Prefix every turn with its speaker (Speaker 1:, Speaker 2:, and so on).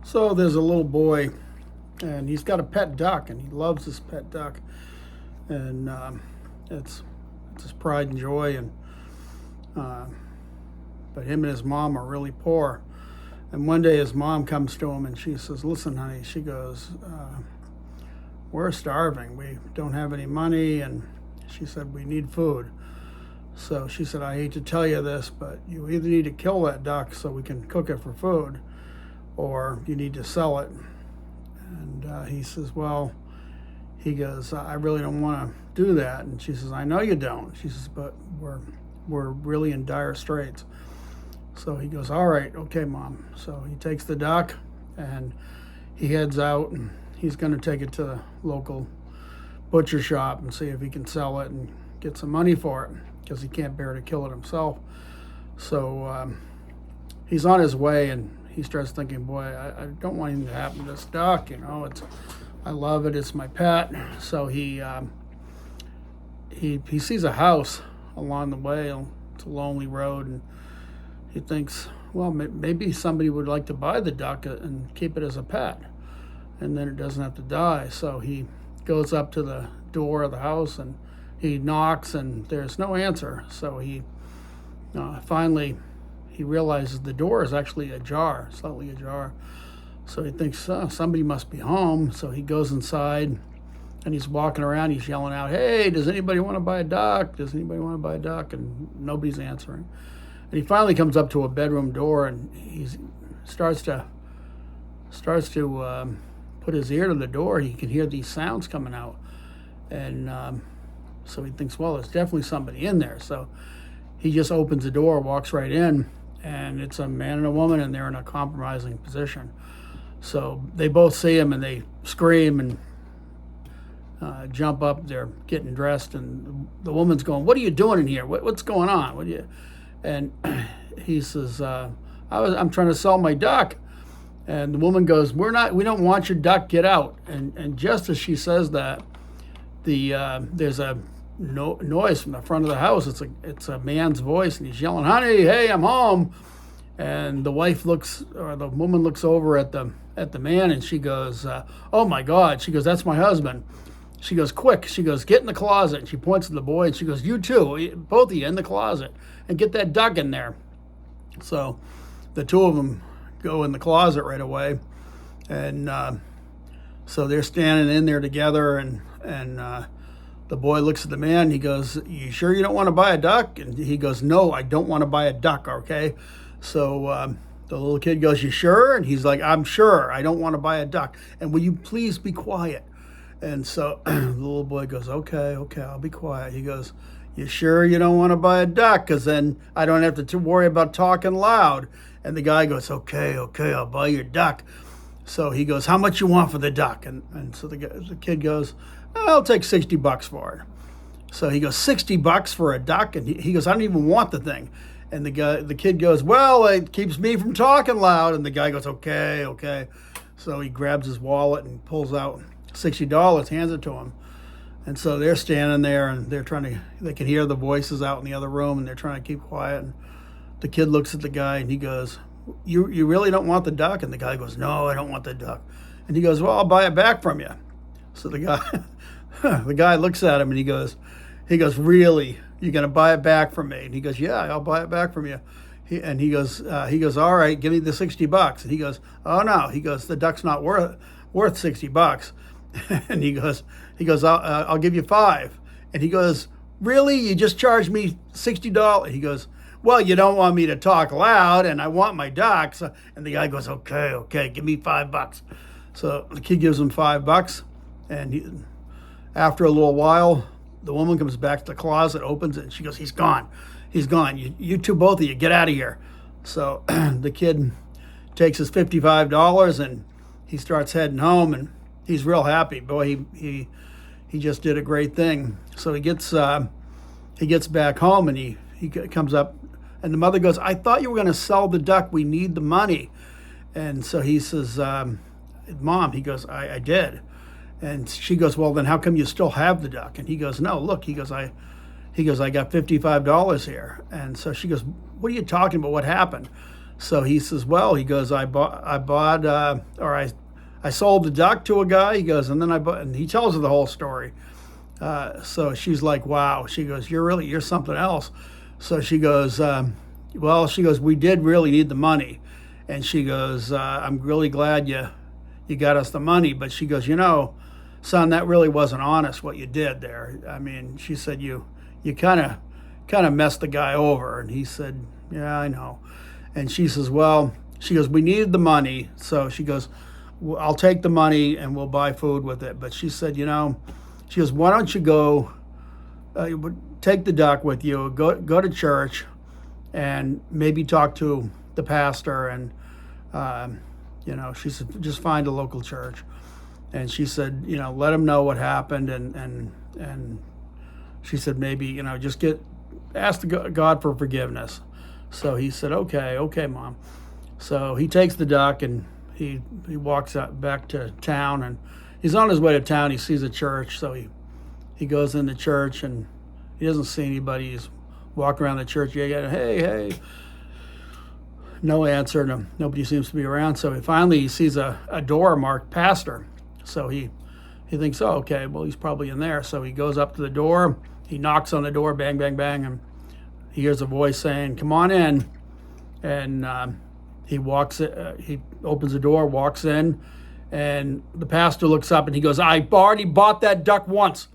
Speaker 1: So there's a little boy, and he's got a pet duck, and he loves this pet duck, and it's it's his pride and joy. And uh, but him and his mom are really poor. And one day his mom comes to him and she says, "Listen, honey," she goes, "we're starving. We don't have any money," and she said, "We need food." So she said, "I hate to tell you this, but you either need to kill that duck so we can cook it for food, or you need to sell it." And he says, "Well," he goes, "I really don't want to do that." And she says, "I know you don't." She says, "But we're really in dire straits." So he goes, "All right, okay, Mom." So he takes the duck and he heads out, and he's going to take it to the local butcher shop and see if he can sell it and get some money for it, because he can't bear to kill it himself. So he's on his way, and he starts thinking, "Boy, I don't want anything to happen to this duck. I love it. It's my pet." So he sees a house along the way. It's a lonely road, and he thinks, well, maybe somebody would like to buy the duck and keep it as a pet, and then it doesn't have to die. So he goes up to the door of the house and he knocks, and there's no answer. So he finally he realizes the door is actually ajar, slightly ajar. So he thinks, somebody must be home. So he goes inside and he's walking around. He's yelling out, "Hey, does anybody want to buy a duck? Does anybody want to buy a duck?" And nobody's answering. And he finally comes up to a bedroom door, and he starts to put his ear to the door. He can hear these sounds coming out, and so he thinks, well, there's definitely somebody in there. So he just opens the door, walks right in, and it's a man and a woman, and they're in a compromising position. So they both see him, and they scream and jump up. They're getting dressed, and the woman's going, "What are you doing in here? What's going on? What do you?" And he says, I'm trying to sell my duck." And the woman goes, we don't want your duck, get out." And just as she says that, there's a noise from the front of the house. It's a man's voice, and he's yelling, "Honey, hey, I'm home." And the woman looks over at the man, and she goes, "Oh my God." She goes, "That's my husband." She goes, "Quick." She goes, "Get in the closet." And she points to the boy, and she goes, "You too, both of you in the closet, and get that duck in there." So the two of them go in the closet right away. And so they're standing in there together, and the boy looks at the man. He goes, "You sure you don't want to buy a duck?" And he goes, "No, I don't want to buy a duck, okay?" So the little kid goes, "You sure?" And he's like, "I'm sure. I don't want to buy a duck. And will you please be quiet?" And so the little boy goes, okay, I'll be quiet. He goes, "You sure you don't want to buy a duck? Because then I don't have to worry about talking loud." And the guy goes, okay, I'll buy your duck. So he goes, "How much you want for the duck?" And so the kid goes, "I'll take $60 for it." So he goes, $60 for a duck? And he goes, "I don't even want the thing." And the kid goes, "Well, it keeps me from talking loud." And the guy goes, okay. So he grabs his wallet and pulls out $60, hands it to him. And so they're standing there, and they can hear the voices out in the other room, and they're trying to keep quiet. And the kid looks at the guy, and he goes, you really don't want the duck?" And the guy goes, "No, I don't want the duck." And he goes, "Well, I'll buy it back from you." So the guy looks at him, and he goes, "Really? You're going to buy it back from me?" And he goes, "Yeah, I'll buy it back from you." He goes, "All right, give me the $60. And he goes, "Oh no." He goes, "The duck's not worth $60. And he goes, I'll give you $5. And he goes, "Really? You just charged me $60? He goes, "Well, you don't want me to talk loud, and I want my duck." So, and the guy goes, okay, give me $5. So the kid gives him $5, and after a little while, the woman comes back to the closet, opens it, and she goes, He's gone. You two, both of you, get out of here." So the kid takes his $55, and he starts heading home, and he's real happy. Boy, he just did a great thing. So he gets back home, and he comes up, and the mother goes, "I thought you were going to sell the duck. We need the money." And so he says, "Mom," he goes, I did." And she goes, "Well, then how come you still have the duck?" And he goes, "No, look," he goes, I got $55 here." And so she goes, "What are you talking about? What happened?" So he says, well, he goes, I sold the duck to a guy. He goes, and then I bought, and he tells her the whole story. So she's like, wow. She goes, you're something else. So she goes, she goes, we did really need the money. And she goes, I'm really glad you got us the money. But she goes, son, that really wasn't honest what you did there. I mean, she said, you kind of messed the guy over. And he said, yeah, I know. And she says, well, she goes, we needed the money. So she goes, I'll take the money and we'll buy food with it. But she said, she goes, why don't you go, take the duck with you, go to church and maybe talk to the pastor. And, she said, just find a local church. And she said, let him know what happened. And she said, maybe, just ask God for forgiveness. So he said, okay, Mom. So he takes the duck and he walks out back to town, and he's on his way to town. He sees a church, so he goes in the church and he doesn't see anybody. He's walking around the church. Hey. No answer. Nobody seems to be around. So he sees a door marked pastor. So he thinks, oh, okay, well, he's probably in there. So he goes up to the door. He knocks on the door, bang, bang, bang, and he hears a voice saying, come on in. And he opens the door, walks in, and the pastor looks up and he goes, I already bought that duck once.